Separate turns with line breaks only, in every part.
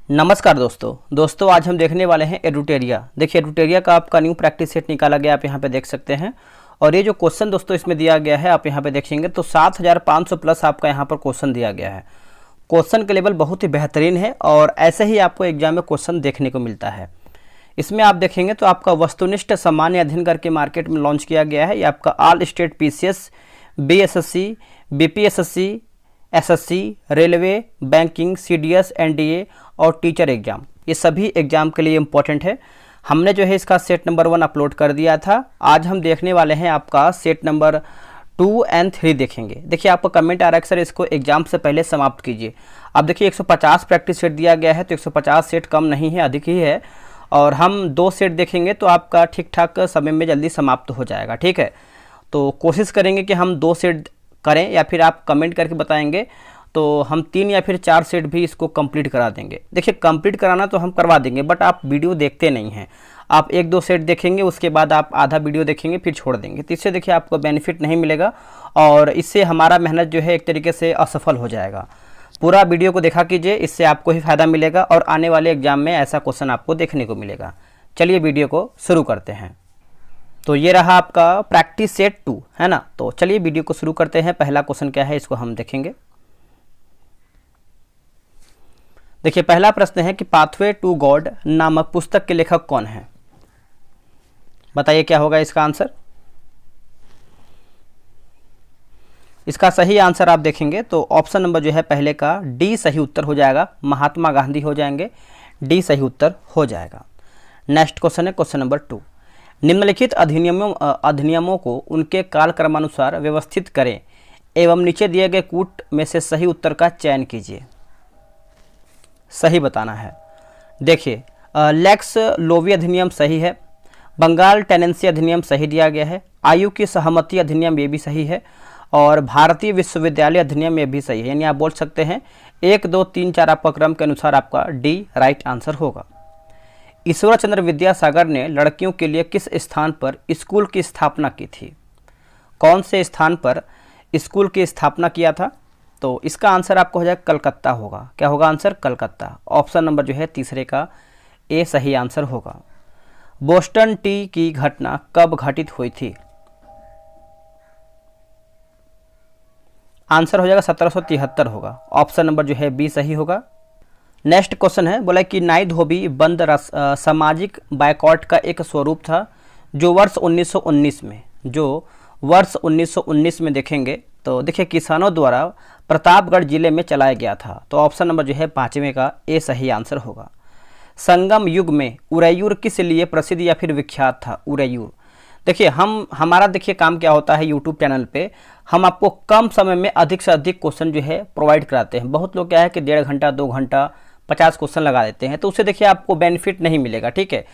नमस्कार दोस्तों आज हम देखने वाले हैं एडुटेरिया। देखिए एडुटेरिया का आपका न्यू प्रैक्टिस सेट निकाला गया, आप यहाँ पे देख सकते हैं। और ये जो क्वेश्चन दोस्तों इसमें दिया गया है, आप यहाँ पे देखेंगे तो 7500 प्लस आपका यहाँ पर क्वेश्चन दिया गया है। क्वेश्चन का लेवल बहुत ही बेहतरीन है और ऐसे ही आपको एग्जाम में क्वेश्चन देखने को मिलता है। इसमें आप देखेंगे तो आपका वस्तुनिष्ठ सामान्य अध्ययन करके मार्केट में लॉन्च किया गया है। ये आपका all state PCS, BSSC, BPSSC, SSC, railway, banking, CDS, NDA और टीचर एग्जाम, ये सभी एग्जाम के लिए इम्पोर्टेंट है। हमने जो है इसका सेट नंबर 1 अपलोड कर दिया था। आज हम देखने वाले हैं आपका सेट नंबर 2 और 3 देखेंगे। देखिए आपका कमेंट आ रहा है सर इसको एग्जाम से पहले समाप्त कीजिए। अब देखिए 150 प्रैक्टिस सेट दिया गया है, तो 150 सेट कम नहीं है, अधिक ही है। और हम 2 सेट देखेंगे तो आपका ठीक ठाक समय में जल्दी समाप्त हो जाएगा, ठीक है। तो कोशिश करेंगे कि हम 2 सेट करें, या फिर आप कमेंट करके बताएंगे तो हम 3 या फिर 4 सेट भी इसको कंप्लीट करा देंगे। देखिए कंप्लीट कराना तो हम करवा देंगे, बट आप वीडियो देखते नहीं हैं। आप 1-2 सेट देखेंगे, उसके बाद आप आधा वीडियो देखेंगे, फिर छोड़ देंगे, तो इससे देखिए आपको बेनिफिट नहीं मिलेगा और इससे हमारा मेहनत जो है एक तरीके से असफल हो जाएगा। पूरा वीडियो को देखा कीजिए, इससे आपको ही फ़ायदा मिलेगा और आने वाले एग्जाम में ऐसा क्वेश्चन आपको देखने को मिलेगा। चलिए वीडियो को शुरू करते हैं। तो ये रहा आपका प्रैक्टिस सेट 2, है ना। तो चलिए वीडियो को शुरू करते हैं। पहला क्वेश्चन क्या है इसको हम देखेंगे। देखिए पहला प्रश्न है कि पाथवे टू गॉड नामक पुस्तक के लेखक कौन है। बताइए क्या होगा इसका आंसर। इसका सही आंसर आप देखेंगे तो ऑप्शन नंबर जो है पहले का डी सही उत्तर हो जाएगा, महात्मा गांधी हो जाएंगे, डी सही उत्तर हो जाएगा। नेक्स्ट क्वेश्चन है क्वेश्चन नंबर 2। निम्नलिखित अधिनियमों को उनके कालक्रमानुसार व्यवस्थित करें एवं नीचे दिए गए कूट में से सही उत्तर का चयन कीजिए। सही बताना है। देखिए लेक्स लोवी अधिनियम सही है, बंगाल टेनेंसी अधिनियम सही दिया गया है, आयु की सहमति अधिनियम ये भी सही है और भारतीय विश्वविद्यालय अधिनियम ये भी सही है। यानी आप बोल सकते हैं 1, 2, 3, 4 आपका क्रम के अनुसार आपका डी राइट आंसर होगा। ईश्वर चंद्र विद्यासागर ने लड़कियों के लिए किस स्थान पर स्कूल की स्थापना की थी। कौन से स्थान पर स्कूल की स्थापना किया था। तो इसका आंसर आपको हो जाएगा कलकत्ता होगा। क्या होगा आंसर, कलकत्ता। ऑप्शन नंबर जो है तीसरे का ए सही आंसर होगा। बोस्टन टी की घटना कब घटित हुई थी। आंसर हो जाएगा 1773 होगा। ऑप्शन नंबर जो है बी सही होगा। नेक्स्ट क्वेश्चन है, बोला कि नाई धोबी बंद सामाजिक बायकॉट का एक स्वरूप था जो वर्ष 1919 में देखेंगे तो देखिए किसानों द्वारा प्रतापगढ़ जिले में चलाया गया था। तो ऑप्शन नंबर जो है 5वें का ए सही आंसर होगा। संगम युग में उरैयूर किस लिए प्रसिद्ध या फिर विख्यात था। उरैयूर देखिए हमारा देखिए काम क्या होता है, यूट्यूब चैनल पे हम आपको कम समय में अधिक से अधिक क्वेश्चन जो है प्रोवाइड कराते हैं। बहुत लोग क्या है कि 1.5 घंटा 2 घंटा 50 क्वेश्चन लगा देते हैं, तो उससे देखिए आपको बेनिफिट नहीं मिलेगा, ठीक है।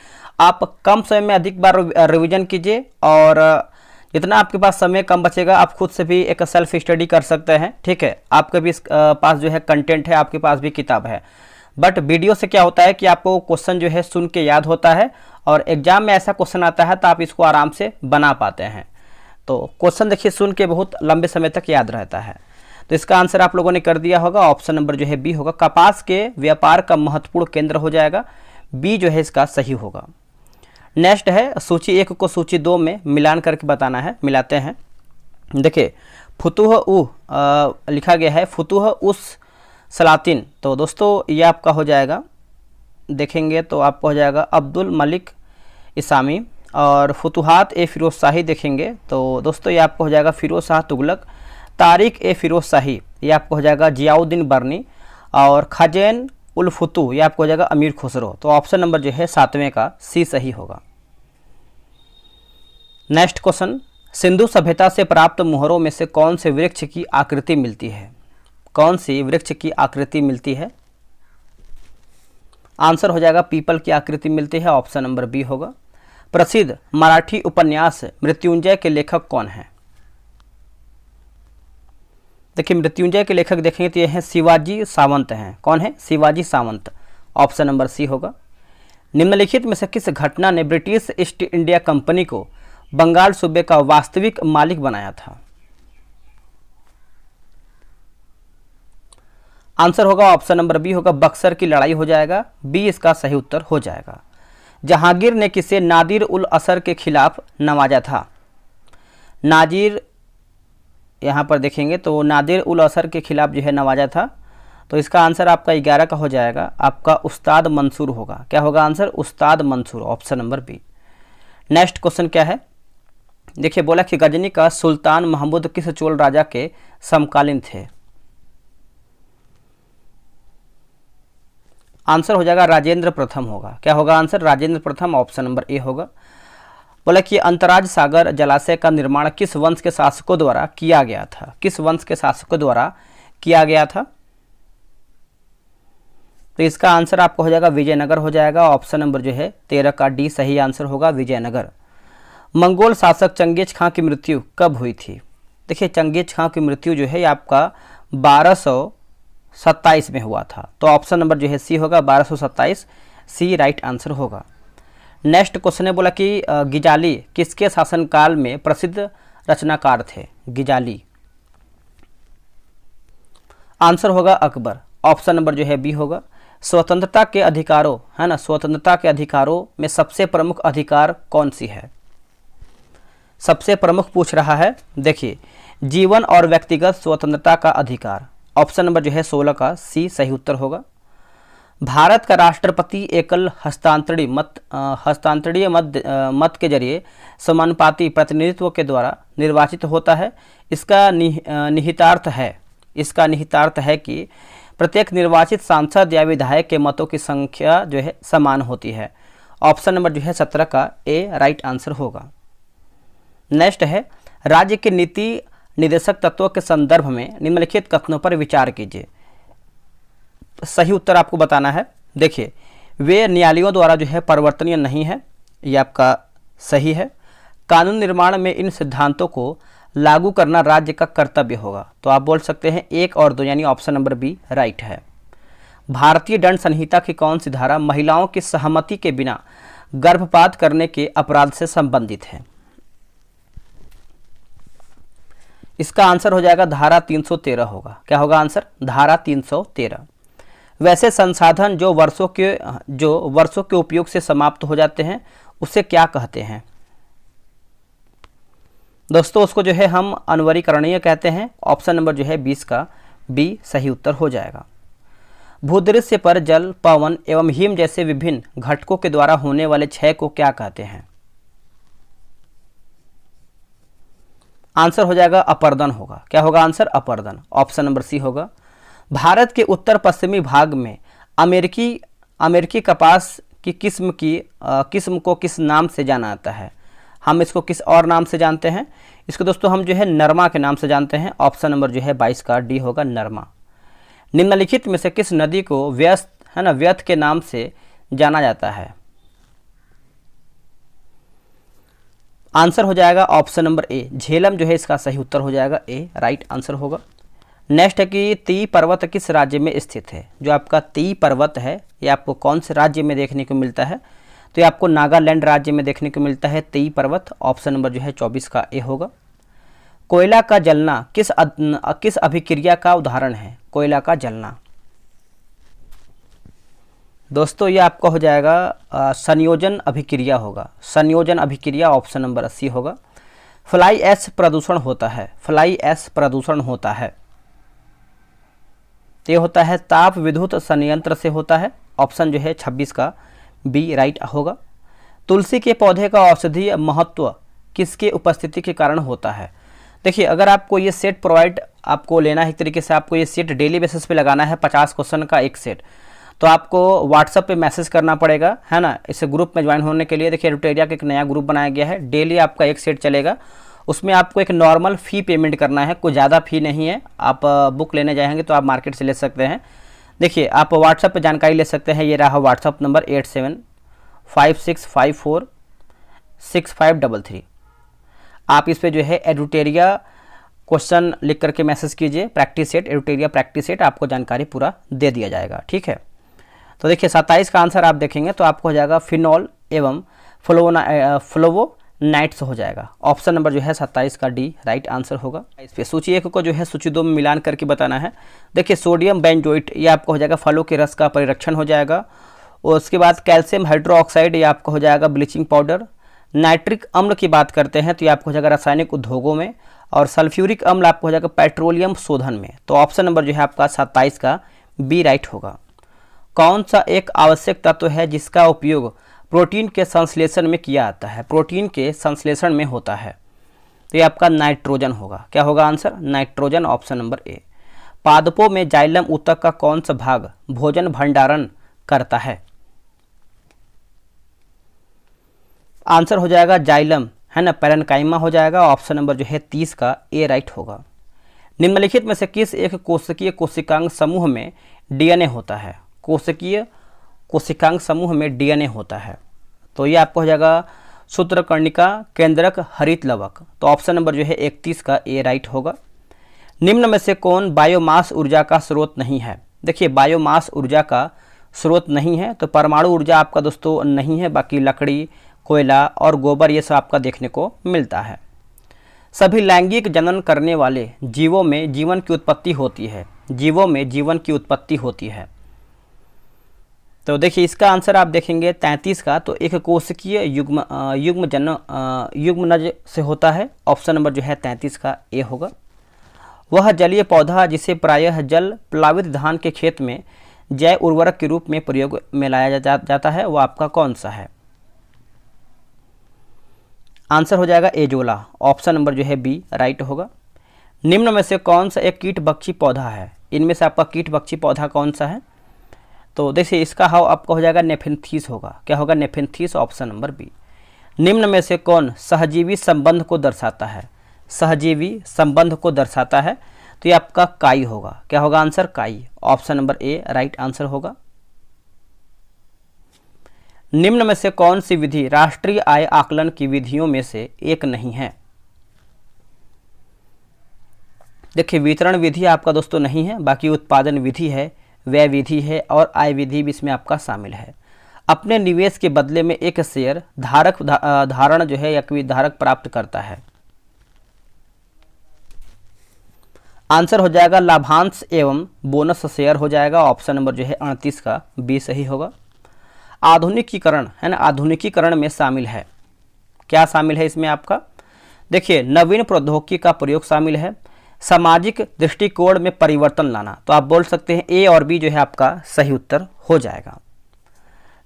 आप कम समय में अधिक बार रिविजन कीजिए और जितना आपके पास समय कम बचेगा आप खुद से भी एक सेल्फ स्टडी कर सकते हैं, ठीक है। आपके भी पास जो है कंटेंट है, आपके पास भी किताब है, बट वीडियो से क्या होता है कि आपको क्वेश्चन जो है सुन के याद होता है और एग्जाम में ऐसा क्वेश्चन आता है तो आप इसको आराम से बना पाते हैं। तो क्वेश्चन देखिए सुन के बहुत लंबे समय तक याद रहता है। तो इसका आंसर आप लोगों ने कर दिया होगा। ऑप्शन नंबर जो है बी होगा। कपास के व्यापार का महत्वपूर्ण केंद्र हो जाएगा, बी जो है इसका सही होगा। नेक्स्ट है सूची 1 को सूची 2 में मिलान करके बताना है। मिलाते हैं। देखिए फुतुह लिखा गया है, फुतुह उस सलातिन। तो दोस्तों ये आपका हो जाएगा, देखेंगे तो आपको हो जाएगा अब्दुल मलिक इसामी। और फुतुहात ए फिरोज शाही देखेंगे तो दोस्तों ये आपको हो जाएगा फिरोज शाह तुगलक। तारिक ए फिरोज शाही ये आपको हो जाएगा जियाउद्दीन बर्नी। और खजैन उल फुतू ये आपको हो जाएगा अमीर खुसरो। तो ऑप्शन नंबर जो है 7वें का सी सही होगा। नेक्स्ट क्वेश्चन, सिंधु सभ्यता से प्राप्त मुहरों में से कौन से वृक्ष की आकृति मिलती है। कौन सी वृक्ष की आकृति मिलती है। आंसर हो जाएगा पीपल की आकृति मिलती है। ऑप्शन नंबर बी होगा। प्रसिद्ध मराठी उपन्यास मृत्युंजय के लेखक कौन है। देखिए मृत्युंजय के लेखक देखेंगे तो ये हैं शिवाजी सावंत हैं। कौन है, Shivaji Sawant. Option number C होगा। निम्नलिखित में से किस घटना ने ब्रिटिश ईस्ट इंडिया कंपनी को बंगाल सूबे का वास्तविक मालिक बनाया था। आंसर होगा ऑप्शन नंबर बी होगा, बक्सर की लड़ाई हो जाएगा, बी इसका सही उत्तर हो जाएगा। जहांगीर ने किसे नादिर उल असर के खिलाफ नवाजा था? नादिर, यहाँ पर देखेंगे तो नादिर उल असर के खिलाफ जो है नवाजा था, तो इसका आंसर आपका 11 का हो जाएगा, आपका उस्ताद मंसूर होगा। क्या होगा answer? Ustad Mansoor, option number B. Next question क्या है, देखिए बोला कि गजनी का सुल्तान महमूद किस चोल राजा के समकालीन थे? आंसर हो जाएगा राजेंद्र प्रथम होगा। क्या होगा आंसर? राजेंद्र प्रथम, ऑप्शन नंबर ए होगा। बोला कि अंतराज सागर जलाशय का निर्माण किस वंश के शासकों द्वारा किया गया था? किस वंश के शासकों द्वारा किया गया था? तो इसका आंसर आपको हो जाएगा विजयनगर हो जाएगा, ऑप्शन नंबर जो है 13 का डी सही आंसर होगा, विजयनगर। मंगोल शासक चंगेज खां की मृत्यु कब हुई थी? देखिए चंगेज खां की मृत्यु जो है ये आपका 1227 में हुआ था, तो ऑप्शन नंबर जो है सी होगा, 1227 सी राइट आंसर होगा। नेक्स्ट क्वेश्चन है, बोला कि गिजाली किसके शासनकाल में प्रसिद्ध रचनाकार थे? गिजाली, आंसर होगा अकबर, ऑप्शन नंबर जो है बी होगा। स्वतंत्रता के अधिकारों, है ना, स्वतंत्रता के अधिकारों में सबसे प्रमुख अधिकार कौन सी है? सबसे प्रमुख पूछ रहा है। देखिए जीवन और व्यक्तिगत स्वतंत्रता का अधिकार, ऑप्शन नंबर जो है 16 का सी सही उत्तर होगा। भारत का राष्ट्रपति एकल हस्तांतरणीय मत के जरिए समानुपाती प्रतिनिधित्व के द्वारा निर्वाचित होता है। इसका निहितार्थ है कि प्रत्येक निर्वाचित सांसद या विधायक के मतों की संख्या जो है समान होती है। ऑप्शन नंबर जो है 17 का ए राइट आंसर होगा। नेक्स्ट है, राज्य के नीति निर्देशक तत्वों के संदर्भ में निम्नलिखित कथनों पर विचार कीजिए। सही उत्तर आपको बताना है। देखिए वे न्यायालयों द्वारा जो है परिवर्तनीय नहीं है, ये आपका सही है। कानून निर्माण में इन सिद्धांतों को लागू करना राज्य का कर्तव्य होगा, तो आप बोल सकते हैं 1 और 2 यानी ऑप्शन नंबर बी राइट है। भारतीय दंड संहिता की कौन सी धारा महिलाओं की सहमति के बिना गर्भपात करने के अपराध से संबंधित है? इसका आंसर हो जाएगा धारा 313 होगा। क्या होगा आंसर? धारा 313। वैसे संसाधन जो वर्षों के उपयोग से समाप्त हो जाते हैं उसे क्या कहते हैं? दोस्तों उसको जो है हम अनवरीकरणीय कहते हैं। ऑप्शन नंबर जो है 20 का बी सही उत्तर हो जाएगा। भूदृश्य पर जल, पवन एवं हिम जैसे विभिन्न घटकों के द्वारा होने वाले क्षय को क्या कहते हैं? आंसर हो जाएगा अपर्दन होगा। क्या होगा आंसर? अपर्दन, ऑप्शन नंबर सी होगा। भारत के उत्तर पश्चिमी भाग में अमेरिकी कपास की किस्म को किस नाम से जाना जाता है? हम इसको किस और नाम से जानते हैं? इसको दोस्तों हम जो है नरमा के नाम से जानते हैं। ऑप्शन नंबर जो है 22 का डी होगा, नरमा। निम्नलिखित में से किस नदी को व्यर्थ के नाम से जाना जाता है? आंसर हो जाएगा ऑप्शन नंबर ए, झेलम जो है इसका सही उत्तर हो जाएगा, ए राइट आंसर होगा। नेक्स्ट है कि ती पर्वत किस राज्य में स्थित है? जो आपका ती पर्वत है ये आपको कौन से राज्य में देखने को मिलता है? तो ये आपको नागालैंड राज्य में देखने को मिलता है ती पर्वत। ऑप्शन नंबर जो है 24 का ए होगा। कोयला का जलना किस अभिक्रिया का उदाहरण है? कोयला का जलना दोस्तों ये आपका हो जाएगा संयोजन अभिक्रिया होगा। संयोजन अभिक्रिया ऑप्शन नंबर 80 होगा। फ्लाई ऐश प्रदूषण होता है। फ्लाई ऐश प्रदूषण होता है तो ये होता है ताप विद्युत संयंत्र से होता है। ऑप्शन जो है 26 का बी राइट होगा। तुलसी के पौधे का औषधीय महत्व किसके उपस्थिति के कारण होता है? देखिए अगर आपको ये सेट प्रोवाइड आपको लेना है, एक तरीके से आपको ये सेट डेली बेसिस पे लगाना है, 50 क्वेश्चन का एक सेट, तो आपको व्हाट्सएप पे मैसेज करना पड़ेगा, है ना। इस ग्रुप में ज्वाइन होने के लिए देखिए एडुटेरिया का एक नया ग्रुप बनाया गया है, डेली आपका एक सेट चलेगा। उसमें आपको एक नॉर्मल फ़ी पेमेंट करना है, कोई ज़्यादा फ़ी नहीं है। आप बुक लेने जाएंगे तो आप मार्केट से ले सकते हैं। देखिए आप व्हाट्सएप पे जानकारी ले सकते हैं, ये रहा व्हाट्सएप नंबर 8756546533। आप इस पर जो है एडुटेरिया क्वेश्चन लिख करके मैसेज कीजिए, प्रैक्टिस सेट, एडुटेरिया प्रैक्टिस सेट, आपको जानकारी पूरा दे दिया जाएगा, ठीक है। तो देखिए 27 का आंसर आप देखेंगे तो आपको हो जाएगा फिनॉल एवं फ्लोवो नाइट्स हो जाएगा। ऑप्शन नंबर जो है 27 का डी राइट आंसर होगा। इस पे सूची 1 को जो है सूची 2 में मिलान करके बताना है। देखिए सोडियम बेंजोइट ये आपका हो जाएगा फलों के रस का परिरक्षण हो जाएगा। और उसके बाद कैल्शियम हाइड्रोक्साइड ये आपका हो जाएगा ब्लीचिंग पाउडर। नाइट्रिक अम्ल की बात करते हैं तो ये आपको हो जाएगा रासायनिक उद्योगों में। और सल्फ्यूरिक अम्ल आपको हो जाएगा पेट्रोलियम शोधन में। तो ऑप्शन नंबर जो है आपका 27 का बी राइट होगा। कौन सा एक आवश्यक तत्व है जिसका उपयोग प्रोटीन के संश्लेषण में किया जाता है? प्रोटीन के संश्लेषण में होता है तो ये आपका नाइट्रोजन होगा। क्या होगा answer? Nitrogen, option number A. पादपों में जाइलम ऊतक का कौन सा भाग भोजन भंडारण करता है? आंसर हो जाएगा जाइलम, है ना, पैरेन्काइमा हो जाएगा। ऑप्शन नंबर जो है 30 का ए राइट होगा। निम्नलिखित में से किस एक कोशिकीय कोशिकांग समूह में डीएनए होता है? कोशिकीय कोशिकांग समूह में डीएनए होता है तो ये आपको हो जाएगा सूत्रकर्णिका, केंद्रक, हरित लवक। तो ऑप्शन नंबर जो है 31 का ए राइट होगा। निम्न में से कौन बायोमास ऊर्जा का स्रोत नहीं है? देखिए बायोमास ऊर्जा का स्रोत नहीं है तो परमाणु ऊर्जा आपका दोस्तों नहीं है, बाकी लकड़ी, कोयला और गोबर ये सब आपका देखने को मिलता है। सभी लैंगिक जनन करने वाले जीवों में जीवन की उत्पत्ति होती है। जीवों में जीवन की उत्पत्ति होती है तो देखिए इसका आंसर आप देखेंगे 33 का, तो एक कोशिकीय युग्मनज से होता है। ऑप्शन नंबर जो है 33 का ए होगा। वह जलीय पौधा जिसे प्रायः जल प्लावित धान के खेत में जैव उर्वरक के रूप में प्रयोग में लाया जाता है वह आपका कौन सा है? आंसर हो जाएगा एजोला। ऑप्शन नंबर जो है बी राइट होगा। निम्न में से कौन सा एक कीटभक्षी पौधा है? इनमें से आपका कीटभक्षी पौधा कौन सा है? तो देखिए इसका हाव आपका हो जाएगा नेफेंथीस होगा। क्या होगा? नेफेंथीस, ऑप्शन नंबर बी। निम्न में से कौन सहजीवी संबंध को दर्शाता है? सहजीवी संबंध को दर्शाता है तो ये आपका काई होगा। क्या होगा आंसर? काई, option number A right answer होगा। निम्न में से कौन सी विधि राष्ट्रीय आय आकलन की विधियों में से एक नहीं है? देखिए वितरण विधि आपका दोस्तों नहीं है, बाकी उत्पादन विधि है, व्यय विधि है और आय विधि भी इसमें आपका शामिल है। अपने निवेश के बदले में एक शेयर धारण जो है या कोई धारक प्राप्त करता है। आंसर हो जाएगा लाभांश एवं बोनस शेयर हो जाएगा। ऑप्शन नंबर जो है 38 का बी सही होगा। आधुनिकीकरण, है ना, आधुनिकीकरण में शामिल है। क्या शामिल है इसमें आपका? देखिए नवीन प्रौद्योगिकी का प्रयोग शामिल है। सामाजिक दृष्टिकोण में परिवर्तन लाना, तो आप बोल सकते हैं ए और बी जो है आपका सही उत्तर हो जाएगा।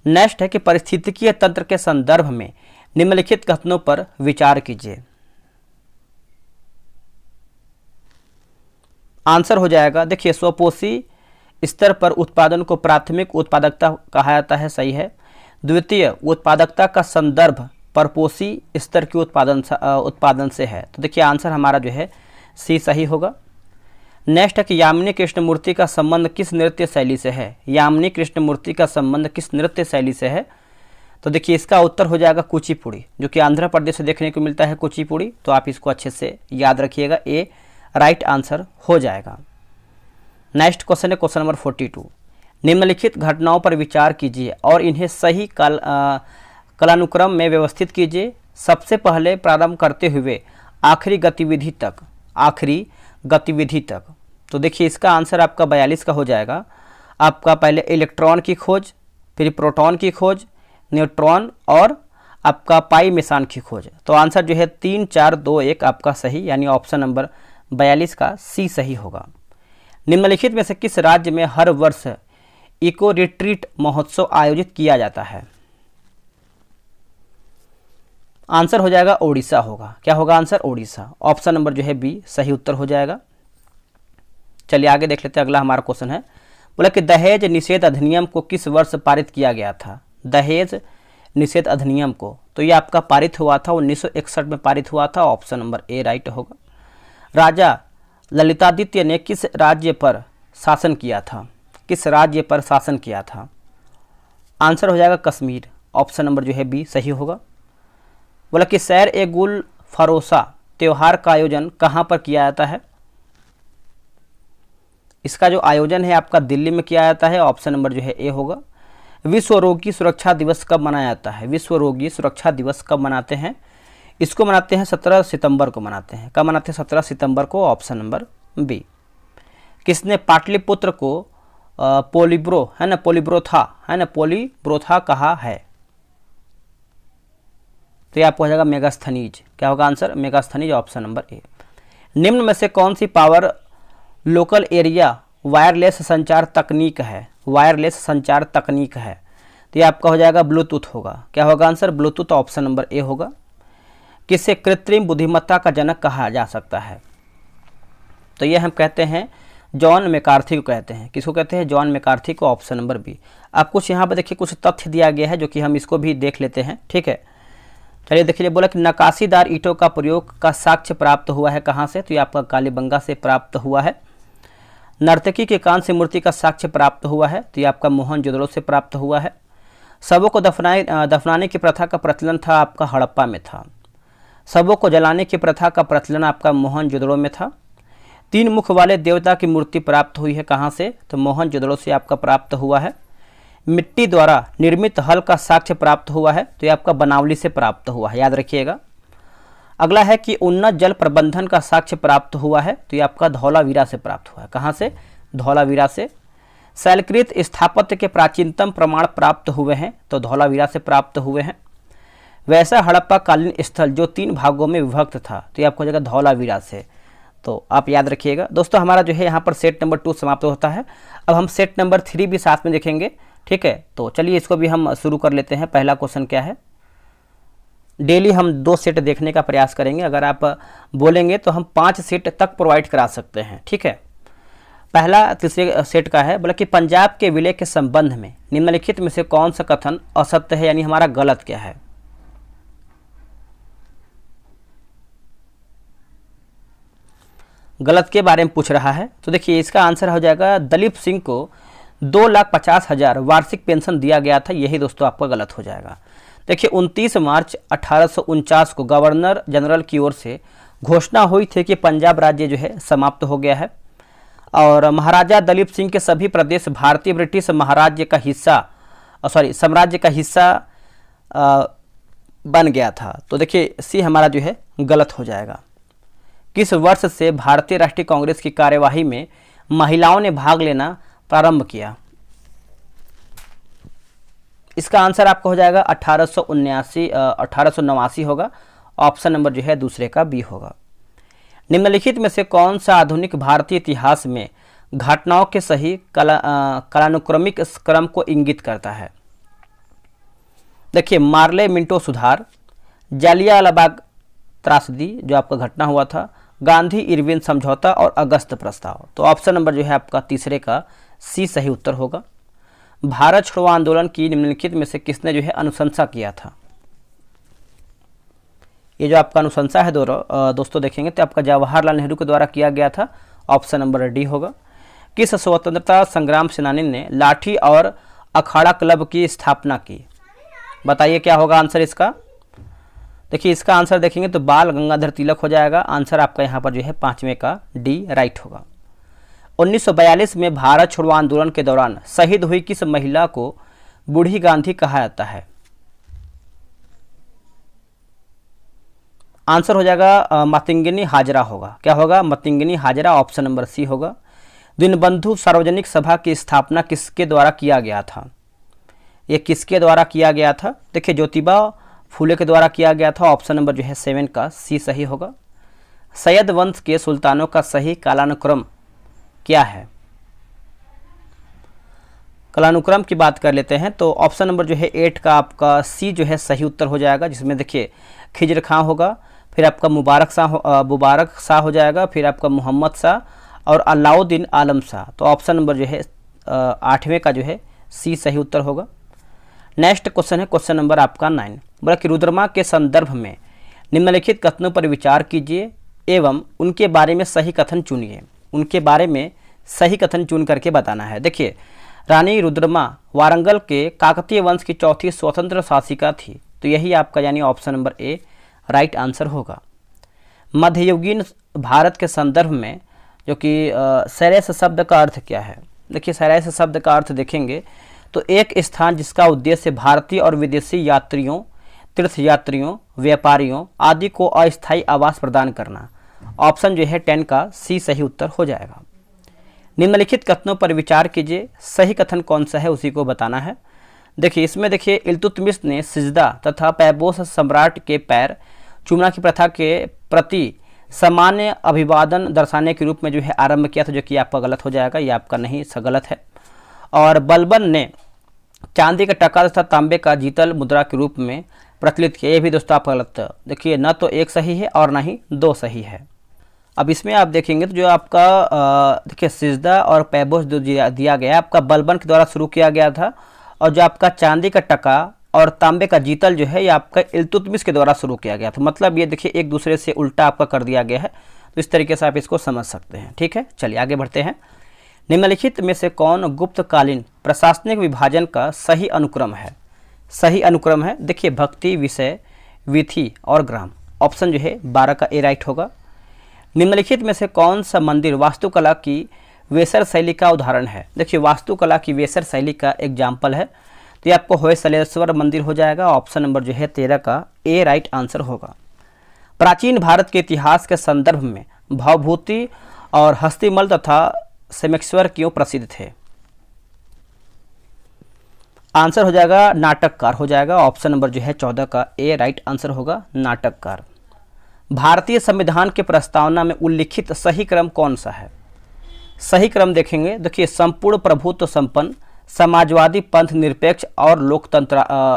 नेक्स्ट है कि पारिस्थितिकीय तंत्र के संदर्भ में निम्नलिखित कथनों पर विचार कीजिए। आंसर हो जाएगा देखिए स्वपोषी स्तर पर उत्पादन को प्राथमिक उत्पादकता कहा जाता है, सही है। द्वितीय उत्पादकता का संदर्भ परपोषी स्तर के उत्पादन से है तो देखिए आंसर हमारा जो है सी सही होगा। नेक्स्ट है कि यामिनी कृष्णमूर्ति का संबंध किस नृत्य शैली से है? यामिनी कृष्णमूर्ति का संबंध किस नृत्य शैली से है? तो देखिए इसका उत्तर हो जाएगा कुचिपुड़ी, जो कि आंध्र प्रदेश से देखने को मिलता है कुचिपुड़ी। तो आप इसको अच्छे से याद रखिएगा, ए राइट आंसर हो जाएगा। नेक्स्ट क्वेश्चन है क्वेश्चन नंबर 42। निम्नलिखित घटनाओं पर विचार कीजिए और इन्हें सही कालानुक्रम में व्यवस्थित कीजिए। सबसे पहले प्रारंभ करते हुए आखिरी गतिविधि तक। तो देखिए इसका आंसर आपका 42 का हो जाएगा। आपका पहले इलेक्ट्रॉन की खोज, फिर प्रोटॉन की खोज, न्यूट्रॉन और आपका पाई मेसान की खोज। तो आंसर जो है 3, 4, 2, 1 आपका सही, यानी ऑप्शन नंबर 42 का सी सही होगा। निम्नलिखित में से किस राज्य में हर वर्ष इको रिट्रीट महोत्सव आयोजित किया जाता है? आंसर हो जाएगा ओडिशा होगा। क्या होगा आंसर? ओडिशा, ऑप्शन नंबर जो है बी सही उत्तर हो जाएगा। चलिए आगे देख लेते हैं। अगला हमारा क्वेश्चन है, बोला कि दहेज निषेध अधिनियम को किस वर्ष पारित किया गया था? दहेज निषेध अधिनियम को, तो ये आपका पारित हुआ था 1961 में पारित हुआ था। ऑप्शन नंबर ए राइट होगा। राजा ललितादित्य ने किस राज्य पर शासन किया था? किस राज्य पर शासन किया था? आंसर हो जाएगा कश्मीर, ऑप्शन नंबर जो है बी सही होगा। बोला कि सैर ए गुल फरोसा त्योहार का आयोजन कहाँ पर किया जाता है? इसका जो आयोजन है आपका दिल्ली में किया जाता है। ऑप्शन नंबर जो है ए होगा। विश्व रोगी सुरक्षा दिवस कब मनाया जाता है? विश्व रोगी सुरक्षा दिवस कब मनाते हैं? इसको मनाते हैं 17 सितंबर को मनाते हैं। कब मनाते हैं? 17 सितंबर को, ऑप्शन नंबर बी। किसने पाटलिपुत्र को पोलिब्रो है ना, पोलिब्रोथा है ना, पोलिब्रोथा कहा है? तो ये आपको हो जाएगा मेगास्थनीज। क्या होगा answer? Megasthenes, option number A. निम्न में से कौन सी पावर लोकल एरिया वायरलेस संचार तकनीक है? वायरलेस संचार तकनीक है, तो ये आपका हो जाएगा ब्लूटूथ होगा। क्या होगा answer? Bluetooth, option number A होगा। किसे कृत्रिम बुद्धिमत्ता का जनक कहा जा सकता है? तो ये हम कहते हैं जॉन मैकार्थी को कहते हैं। किसको कहते हैं? जॉन मैकार्थी को, ऑप्शन नंबर बी। अब कुछ यहाँ पर देखिए कुछ तथ्य दिया गया है जो कि हम इसको भी देख लेते हैं, ठीक है। चलिए देखिए, बोला कि नक्काशीदार ईंटों का प्रयोग का साक्ष्य प्राप्त हुआ है कहाँ से? तो ये आपका कालीबंगा से प्राप्त हुआ है। नर्तकी के कान से मूर्ति का साक्ष्य प्राप्त हुआ है, तो ये आपका मोहनजोदड़ो से प्राप्त हुआ है। शवों को दफनाने की प्रथा का प्रचलन था आपका हड़प्पा में था। शवों को जलाने की प्रथा का प्रचलन आपका मोहनजोदड़ो में था। 3 मुख वाले देवता की मूर्ति प्राप्त हुई है कहाँ से? तो मोहनजोदड़ो से आपका प्राप्त हुआ है। मिट्टी द्वारा निर्मित हल का साक्ष्य प्राप्त हुआ है, तो ये आपका बनावली से प्राप्त हुआ है, याद रखिएगा। अगला है कि उन्नत जल प्रबंधन का साक्ष्य प्राप्त हुआ है, तो ये आपका धौलावीरा से प्राप्त हुआ है। कहाँ से? धौलावीरा से। शैलकृत स्थापत्य के प्राचीनतम प्रमाण प्राप्त हुए हैं, तो धौलावीरा से प्राप्त हुए हैं। वैसा हड़प्पा कालीन स्थल जो 3 भागों में विभक्त था, तो ये आपको हो जाएगा धौलावीरा से। तो आप याद रखिएगा दोस्तों। हमारा जो है यहाँ पर सेट नंबर 2 समाप्त होता है। अब हम सेट नंबर 3 भी साथ में देखेंगे, ठीक है। तो चलिए इसको भी हम शुरू कर लेते हैं। पहला क्वेश्चन क्या है? डेली हम 2 सेट देखने का प्रयास करेंगे। अगर आप बोलेंगे तो हम 5 सेट तक प्रोवाइड करा सकते हैं, ठीक है। पहला तीसरे सेट का है, बोला कि पंजाब के विलय के संबंध में निम्नलिखित में से कौन सा कथन असत्य है, यानी हमारा गलत क्या है? गलत के बारे में पूछ रहा है। तो देखिए इसका आंसर हो जाएगा दलीप सिंह को 2,50,000 वार्षिक पेंशन दिया गया था। यही दोस्तों आपका गलत हो जाएगा। देखिए 29 मार्च 1849 को गवर्नर जनरल की ओर से घोषणा हुई थी कि पंजाब राज्य जो है समाप्त हो गया है और महाराजा दलीप सिंह के सभी प्रदेश भारतीय ब्रिटिश महाराज्य का हिस्सा साम्राज्य का हिस्सा बन गया था। तो देखिए सी हमारा जो है गलत हो जाएगा। किस वर्ष से भारतीय राष्ट्रीय कांग्रेस की कार्यवाही में महिलाओं ने भाग लेना प्रारंभ किया? इसका आंसर आपका हो जाएगा 1879 होगा। ऑप्शन नंबर जो है दूसरे का बी होगा। निम्नलिखित में से कौन सा आधुनिक भारतीय इतिहास में घटनाओं के सही कालानुक्रमिक क्रम को इंगित करता है? देखिए मार्ले मिंटो सुधार, जालियांवाला त्रासदी जो आपका घटना हुआ था, गांधी इरविन समझौता और अगस्त प्रस्ताव। तो ऑप्शन नंबर जो है आपका तीसरे का सी सही उत्तर होगा। भारत छोड़ो आंदोलन की निम्नलिखित में से किसने जो है अनुशंसा किया था? ये जो आपका अनुशंसा है दोस्तों देखेंगे तो आपका जवाहरलाल नेहरू के द्वारा किया गया था। ऑप्शन नंबर डी होगा। किस स्वतंत्रता संग्राम सेनानी ने लाठी और अखाड़ा क्लब की स्थापना की? बताइए क्या होगा आंसर इसका? देखिए इसका आंसर देखेंगे तो बाल गंगाधर तिलक हो जाएगा। आंसर आपका यहाँ पर जो है 5वें का डी राइट होगा। 1942 में भारत छोड़ो आंदोलन के दौरान शहीद हुई किस महिला को बूढ़ी गांधी कहा जाता है? आंसर हो जाएगा मातंगिनी हाजरा होगा। क्या होगा? Matangini Hazra, option number C होगा। दीनबंधु सार्वजनिक सभा की स्थापना किसके द्वारा किया गया था? ये किसके द्वारा किया गया था? देखिए ज्योतिबा फूले के द्वारा किया गया था। ऑप्शन नंबर जो है 7 का सी सही होगा। सैयद वंश के सुल्तानों का सही कालानुक्रम क्या है? कालानुक्रम की बात कर लेते हैं तो ऑप्शन नंबर जो है 8 का आपका सी जो है सही उत्तर हो जाएगा, जिसमें देखिए खिजर खां होगा, फिर आपका मुबारक शाह हो जाएगा, फिर आपका मोहम्मद शाह और अलाउद्दीन आलम शाह। तो ऑप्शन नंबर जो है 8वें का जो है सी सही उत्तर होगा। नेक्स्ट क्वेश्चन है क्वेश्चन नंबर आपका 9। बोला कि रुद्रमा के संदर्भ में निम्नलिखित कथनों पर विचार कीजिए एवं उनके बारे में सही कथन चुनिए। उनके बारे में सही कथन चुन करके बताना है। देखिए रानी रुद्रमा वारंगल के काकतीय वंश की चौथी स्वतंत्र शासिका थी, तो यही आपका यानी option number A right answer होगा। मध्ययुगीन भारत के संदर्भ में जो कि सैरेस शब्द का अर्थ क्या है? देखिए सैरेस शब्द का अर्थ देखेंगे तो एक स्थान जिसका उद्देश्य भारतीय और विदेशी यात्रियों तीर्थयात्रियों, व्यापारियों आदि को अस्थायी आवास प्रदान करना। ऑप्शन जो है 10 का सी सही उत्तर हो जाएगा। निम्नलिखित कथनों पर विचार कीजिए, सही कथन कौन सा है उसी को बताना है। देखिए इसमें देखिए इल्तुतमिश ने सिजदा तथा पैबोस सम्राट के पैर चूमना की प्रथा के प्रति सामान्य अभिवादन दर्शाने के रूप में जो है आरंभ किया था, जो कि आपका गलत हो जाएगा, ये आपका नहीं गलत है। और बलबन ने चांदी का टका तथा तांबे का जीतल मुद्रा के रूप में प्रचलित किया, ये भी दोस्तों आपका गलत। देखिए न तो एक सही है और ना ही दो सही है। अब इसमें आप देखेंगे तो जो आपका देखिए सिजदा और पैबोस जो दिया गया आपका बलबन के द्वारा शुरू किया गया था, और जो आपका चांदी का टका और तांबे का जीतल जो है ये आपका इल्तुतमिश के द्वारा शुरू किया गया था। मतलब ये देखिए एक दूसरे से उल्टा आपका कर दिया गया है, तो इस तरीके से आप इसको समझ सकते हैं। ठीक है, चलिए आगे बढ़ते हैं। निम्नलिखित में से कौन गुप्तकालीन प्रशासनिक विभाजन का सही अनुक्रम है? सही अनुक्रम है देखिए भक्ति, विषय, विधि और ग्राम। ऑप्शन जो है 12 का ए राइट होगा। निम्नलिखित में से कौन सा मंदिर वास्तुकला की वेसर शैली का उदाहरण है? देखिए वास्तुकला की वेसर शैली का एग्जाम्पल है, तो ये आपको होयसलेश्वर मंदिर हो जाएगा। ऑप्शन नंबर जो है 13 का ए राइट आंसर होगा। प्राचीन भारत के इतिहास के संदर्भ में भवभूति और हस्तिमल तथा सेमेश्वर क्यों प्रसिद्ध थे? आंसर हो जाएगा नाटककार हो जाएगा। ऑप्शन नंबर जो है 14 का ए राइट आंसर होगा, नाटककार। भारतीय संविधान के प्रस्तावना में उल्लिखित सही क्रम कौन सा है? सही क्रम देखेंगे देखिए संपूर्ण प्रभुत्व संपन्न, समाजवादी, पंथ निरपेक्ष और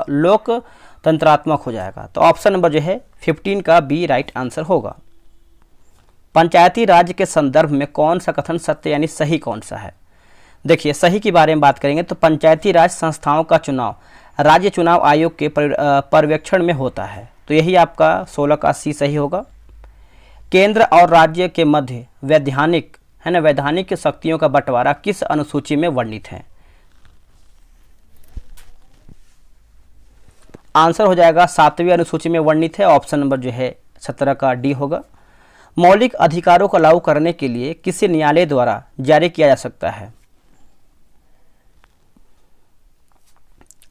लोकतंत्रात्मक हो जाएगा। तो ऑप्शन नंबर जो है 15 का बी राइट आंसर होगा। पंचायती राज के संदर्भ में कौन सा कथन सत्य यानी सही कौन सा है? देखिए सही के बारे में बात करेंगे तो पंचायती राज संस्थाओं का चुनाव राज्य चुनाव आयोग के पर्यवेक्षण में होता है, तो यही आपका 16 का सी सही होगा। केंद्र और राज्य के मध्य वैधानिक शक्तियों का बंटवारा किस अनुसूची में वर्णित है? आंसर हो जाएगा 7वीं अनुसूची में वर्णित है। ऑप्शन नंबर जो है 17 का डी होगा। मौलिक अधिकारों को लागू करने के लिए किसी न्यायालय द्वारा जारी किया जा सकता है?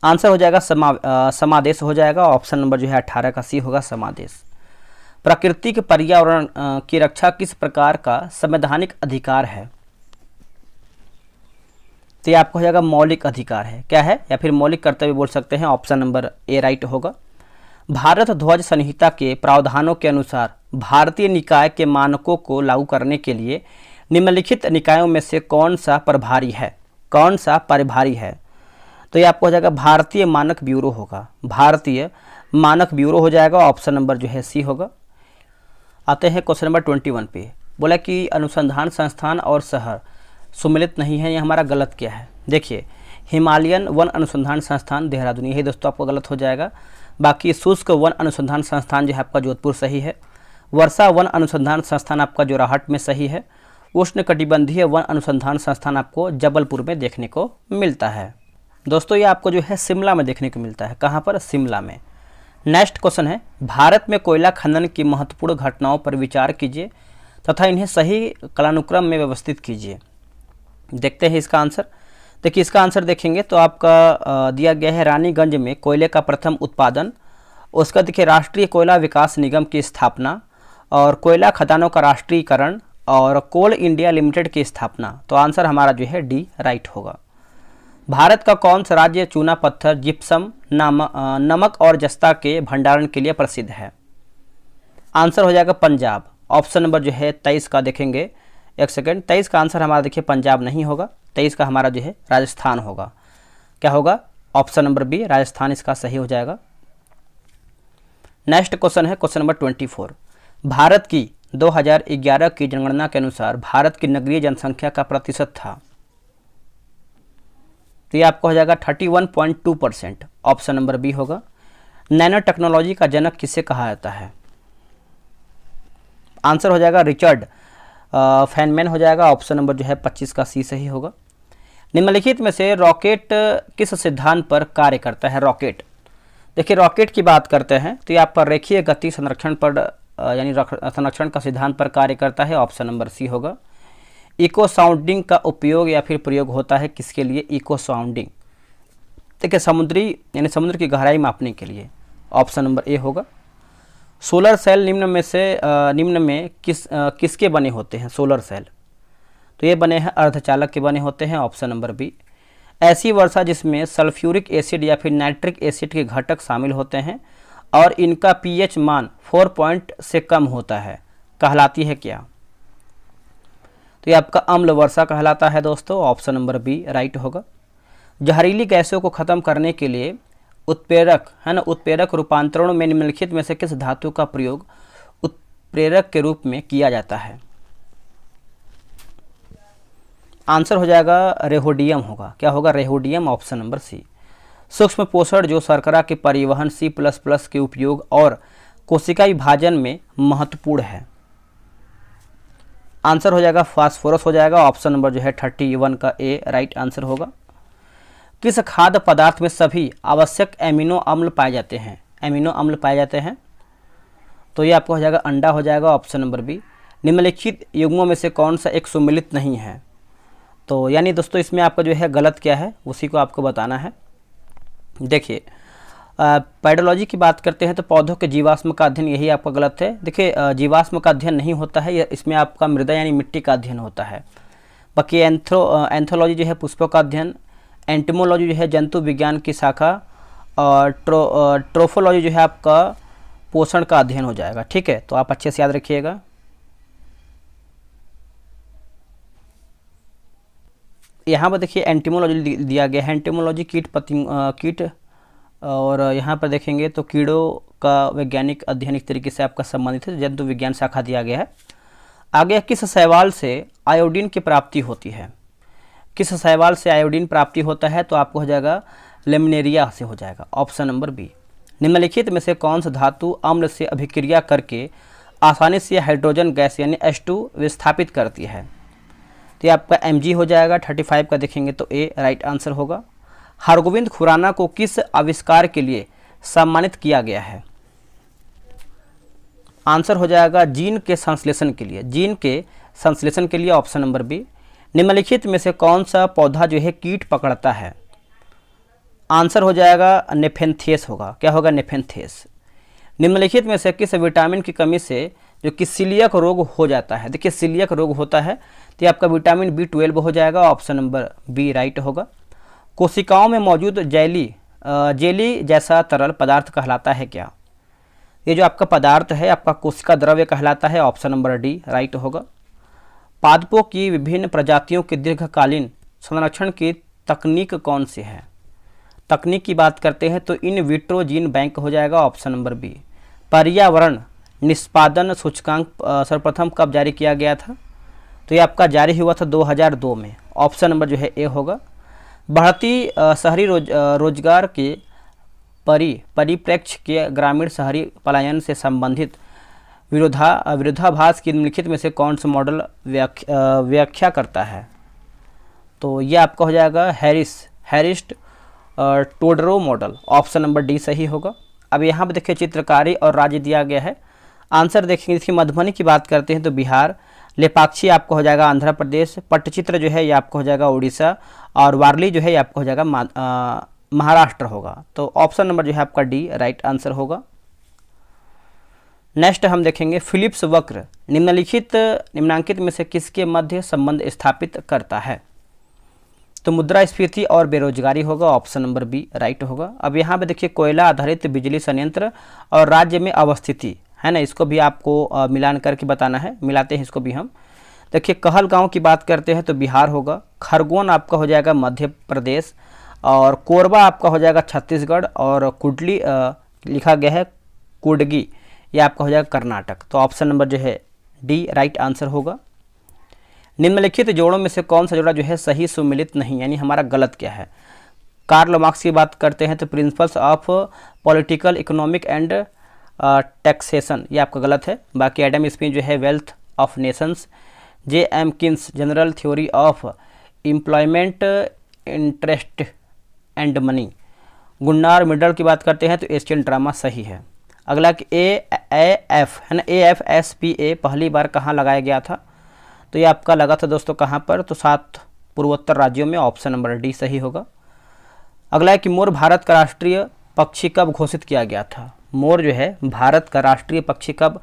आंसर हो जाएगा समादेश हो जाएगा। ऑप्शन नंबर जो है 18 का सी होगा, समादेश। प्राकृतिक पर्यावरण की रक्षा किस प्रकार का संवैधानिक अधिकार है? तो ये आपको हो जाएगा मौलिक अधिकार है, क्या है, या फिर मौलिक कर्तव्य बोल सकते हैं। ऑप्शन नंबर ए राइट होगा। भारत ध्वज संहिता के प्रावधानों के अनुसार भारतीय निकाय के मानकों को लागू करने के लिए निम्नलिखित निकायों में से कौन सा प्रभारी है? कौन सा परिभारी है? तो ये आपको हो जाएगा भारतीय मानक ब्यूरो होगा, भारतीय मानक ब्यूरो हो जाएगा। ऑप्शन नंबर जो है सी होगा। आते हैं क्वेश्चन नंबर 21 पे। बोला कि अनुसंधान संस्थान और शहर सुमिलित नहीं है, ये हमारा गलत क्या है? देखिए हिमालयन वन अनुसंधान संस्थान देहरादून, यही दोस्तों आपको गलत हो जाएगा। बाकी शुष्क वन अनुसंधान संस्थान जो है आपका जोधपुर सही है। वर्षा वन अनुसंधान संस्थान आपका जोराहट में सही है। उष्णकटिबंधीय वन अनुसंधान संस्थान आपको जबलपुर में देखने को मिलता है। दोस्तों ये आपको जो है शिमला में देखने को मिलता है। कहाँ पर? शिमला में। नेक्स्ट क्वेश्चन है, भारत में कोयला खनन की महत्वपूर्ण घटनाओं पर विचार कीजिए तथा इन्हें सही कालानुक्रम में व्यवस्थित कीजिए। देखते हैं इसका आंसर। देखिए इसका आंसर देखेंगे तो आपका दिया गया है रानीगंज में कोयले का प्रथम उत्पादन, उसका देखिए राष्ट्रीय कोयला विकास निगम की स्थापना, और कोयला खदानों का राष्ट्रीयकरण, और कोल इंडिया लिमिटेड की स्थापना। तो आंसर हमारा जो है डी राइट होगा। भारत का कौन सा राज्य चूना पत्थर, जिप्सम, नमक और जस्ता के भंडारण के लिए प्रसिद्ध है? आंसर हो जाएगा पंजाब। ऑप्शन नंबर जो है 23 का देखेंगे, एक सेकेंड, 23 का आंसर हमारा देखिए पंजाब नहीं होगा, 23 का हमारा जो है राजस्थान होगा। क्या होगा? ऑप्शन नंबर बी राजस्थान इसका सही हो जाएगा। नेक्स्ट क्वेश्चन है क्वेश्चन नंबर 24। भारत की 2011 की जनगणना के अनुसार भारत की नगरीय जनसंख्या का प्रतिशत था? तो ये आपको हो जाएगा 31.2%। ऑप्शन नंबर बी होगा। नैनो टेक्नोलॉजी का जनक किसे कहा जाता है? आंसर हो जाएगा रिचर्ड फेनमैन हो जाएगा। ऑप्शन नंबर जो है 25 का सी सही होगा। निम्नलिखित में से रॉकेट किस सिद्धांत पर कार्य करता है? रॉकेट, देखिए रॉकेट की बात करते हैं तो ये आपका रेखीय गति संरक्षण पर यानी संरक्षण का सिद्धांत पर कार्य करता है। ऑप्शन नंबर सी होगा। इको साउंडिंग का उपयोग या फिर प्रयोग होता है किसके लिए? इको साउंडिंग, देखिए समुद्री यानी समुद्र की गहराई मापने के लिए। ऑप्शन नंबर ए होगा। सोलर सेल निम्न में किसके बने होते हैं सोलर सेल? तो ये बने हैं अर्धचालक के बने होते हैं, ऑप्शन नंबर बी। ऐसी वर्षा जिसमें सल्फ्यूरिक एसिड या फिर नाइट्रिक एसिड के घटक शामिल होते हैं और इनका पीएच मान 4 पॉइंट से कम होता है, कहलाती है क्या? तो ये आपका अम्ल वर्षा कहलाता है दोस्तों, ऑप्शन नंबर बी राइट होगा। जहरीली गैसों को खत्म करने के लिए उत्प्रेरक है ना, उत्प्रेरक रूपांतरण में निम्नलिखित में से किस धातु का प्रयोग उत्प्रेरक के रूप में किया जाता है? आंसर हो जाएगा रेहोडियम होगा। क्या होगा? रेहोडियम, ऑप्शन नंबर सी। सूक्ष्म पोषण जो शर्करा के परिवहन C++ के उपयोग और कोशिका विभाजन में महत्वपूर्ण है। आंसर हो जाएगा फास्फोरस हो जाएगा, ऑप्शन नंबर जो है 31 का ए राइट आंसर होगा। किस खाद्य पदार्थ में सभी आवश्यक एमिनो अम्ल पाए जाते हैं? एमिनो अम्ल पाए जाते हैं, तो ये आपको हो जाएगा अंडा हो जाएगा, ऑप्शन नंबर बी। निम्नलिखित युग्मों में से कौन सा एक सुमेलित नहीं है? तो यानी दोस्तों इसमें आपका जो है गलत क्या है उसी को आपको बताना है। देखिए पैडोलॉजी की बात करते हैं तो पौधों के जीवाश्म का अध्ययन, यही आपका गलत है। देखिए जीवाश्म का अध्ययन नहीं होता है, इसमें आपका मृदा यानी मिट्टी का अध्ययन होता है। बाकी एंथोलॉजी जो है पुष्पों का अध्ययन, एंटोमोलॉजी जो है जंतु विज्ञान की शाखा, और ट्रोफोलॉजी जो है आपका पोषण का अध्ययन हो जाएगा। ठीक है, तो आप अच्छे से याद रखिएगा। यहाँ पर देखिए एंटोमोलॉजी दिया गया है। एंटोमोलॉजी कीट और यहाँ पर देखेंगे तो कीड़ों का वैज्ञानिक अध्ययन एक तरीके से आपका संबंधित है, जंतु विज्ञान शाखा दिया गया है। आगे किस शैवाल से आयोडीन की प्राप्ति होती है? किस शैवाल से आयोडीन प्राप्ति होता है? तो आपको हो जाएगा लेमिनेरिया से हो जाएगा, ऑप्शन नंबर बी। निम्नलिखित में से कौन सा धातु अम्ल से अभिक्रिया करके आसानी से हाइड्रोजन गैस यानी H2 विस्थापित करती है? तो ये आपका Mg हो जाएगा, 35 का देखेंगे तो ए राइट आंसर होगा। हरगोविंद खुराना को किस आविष्कार के लिए सम्मानित किया गया है? आंसर हो जाएगा जीन के संश्लेषण के लिए, जीन के संश्लेषण के लिए, ऑप्शन नंबर बी। निम्नलिखित में से कौन सा पौधा जो है कीट पकड़ता है? आंसर हो जाएगा नेफेंथेस होगा। क्या होगा? नेफेंथेस। निम्नलिखित में से किस विटामिन की कमी से जो कि सीलियक रोग हो जाता है? देखिए सीलियक रोग होता है तो आपका विटामिन B12 हो जाएगा, ऑप्शन नंबर बी राइट होगा। कोशिकाओं में मौजूद जेली जैसा तरल पदार्थ कहलाता है क्या? ये जो आपका पदार्थ है आपका कोशिका द्रव्य कहलाता है, ऑप्शन नंबर डी राइट होगा। पादपों की विभिन्न प्रजातियों के दीर्घकालीन संरक्षण की तकनीक कौन सी है? तकनीक की बात करते हैं तो इन विट्रो जीन बैंक हो जाएगा, ऑप्शन नंबर बी। पर्यावरण निष्पादन सूचकांक सर्वप्रथम कब जारी किया गया था? तो ये आपका जारी हुआ था 2002 में, ऑप्शन नंबर जो है ए होगा। बढ़ती शहरी रोजगार के परिप्रेक्ष्य के ग्रामीण शहरी पलायन से संबंधित विरोधाभास की निम्नलिखित में से कौन सा मॉडल व्याख्या करता है? तो ये आपका हो जाएगा हैरिस्ट टोडरो मॉडल, ऑप्शन नंबर डी सही होगा। अब यहाँ पर देखिए चित्रकारी और राज्य दिया गया है। आंसर देखेंगे, इसकी मधुबनी की बात करते हैं तो बिहार, लेपाक्षी आपको हो जाएगा आंध्र प्रदेश, पट्टचित्र जो है ये आपको हो जाएगा उड़ीसा, और वारली जो है ये आपको हो जाएगा महाराष्ट्र होगा। तो ऑप्शन नंबर जो है आपका डी राइट आंसर होगा। नेक्स्ट हम देखेंगे फिलिप्स वक्र निम्नांकित में से किसके मध्य संबंध स्थापित करता है? तो मुद्रास्फीति और बेरोजगारी होगा, ऑप्शन नंबर बी राइट होगा। अब यहाँ पे देखिए कोयला आधारित बिजली संयंत्र और राज्य में अवस्थिति है ना, इसको भी आपको मिलान करके बताना है, मिलाते हैं इसको भी हम। देखिए कहलगांव की बात करते हैं तो बिहार होगा, खरगोन आपका हो जाएगा मध्य प्रदेश, और कोरबा आपका हो जाएगा छत्तीसगढ़, और कुडली लिखा गया है कुडगी, ये आपका हो जाएगा कर्नाटक। तो ऑप्शन नंबर जो है डी राइट आंसर होगा। निम्नलिखित जोड़ों में से कौन सा जोड़ा जो है सही सुमेलित नहीं, यानी हमारा गलत क्या है? कार्ल मार्क्स की बात करते हैं तो principles of political economic and taxation, ये आपका गलत है। बाकी एडम स्मिथ जो है wealth of Nations, J.M. Keynes general theory of employment interest and money, Gunnar Myrdal की बात करते हैं तो एशियन ड्रामा सही है। अगला कि AF है ना, AFSPA पहली बार कहाँ लगाया गया था? तो ये आपका लगा था दोस्तों कहाँ पर? तो 7 पूर्वोत्तर राज्यों में, ऑप्शन नंबर डी सही होगा। अगला है कि मोर भारत का राष्ट्रीय पक्षी कब घोषित किया गया था? मोर जो है भारत का राष्ट्रीय पक्षी कब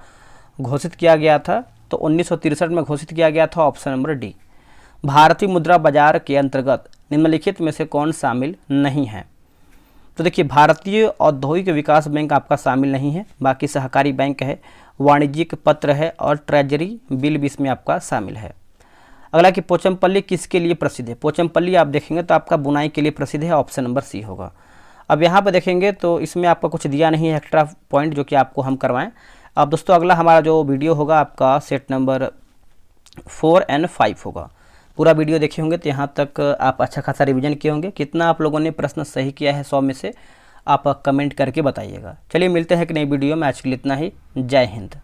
घोषित किया गया था? तो 1963 में घोषित किया गया था, ऑप्शन नंबर डी। भारतीय मुद्रा बाजार के अंतर्गत निम्नलिखित में से कौन शामिल नहीं है? तो देखिए, भारतीय औद्योगिक विकास बैंक आपका शामिल नहीं है, बाकी सहकारी बैंक है, वाणिज्यिक पत्र है और ट्रेजरी बिल भी इसमें आपका शामिल है। अगला कि पोचमपल्ली किसके लिए प्रसिद्ध है? पोचमपल्ली आप देखेंगे तो आपका बुनाई के लिए प्रसिद्ध है, ऑप्शन नंबर सी होगा। अब यहाँ पर देखेंगे तो इसमें आपका कुछ दिया नहीं है एक्स्ट्रा पॉइंट जो कि आपको हम करवाएं। अब दोस्तों अगला हमारा जो वीडियो होगा आपका सेट नंबर 4 और 5 होगा। पूरा वीडियो देखे होंगे तो यहाँ तक आप अच्छा खासा रिवीजन किए होंगे। कितना आप लोगों ने प्रश्न सही किया है 100 में से आप कमेंट करके बताइएगा। चलिए मिलते हैं एक नई वीडियो में, आज के लिए इतना ही। जय हिंद।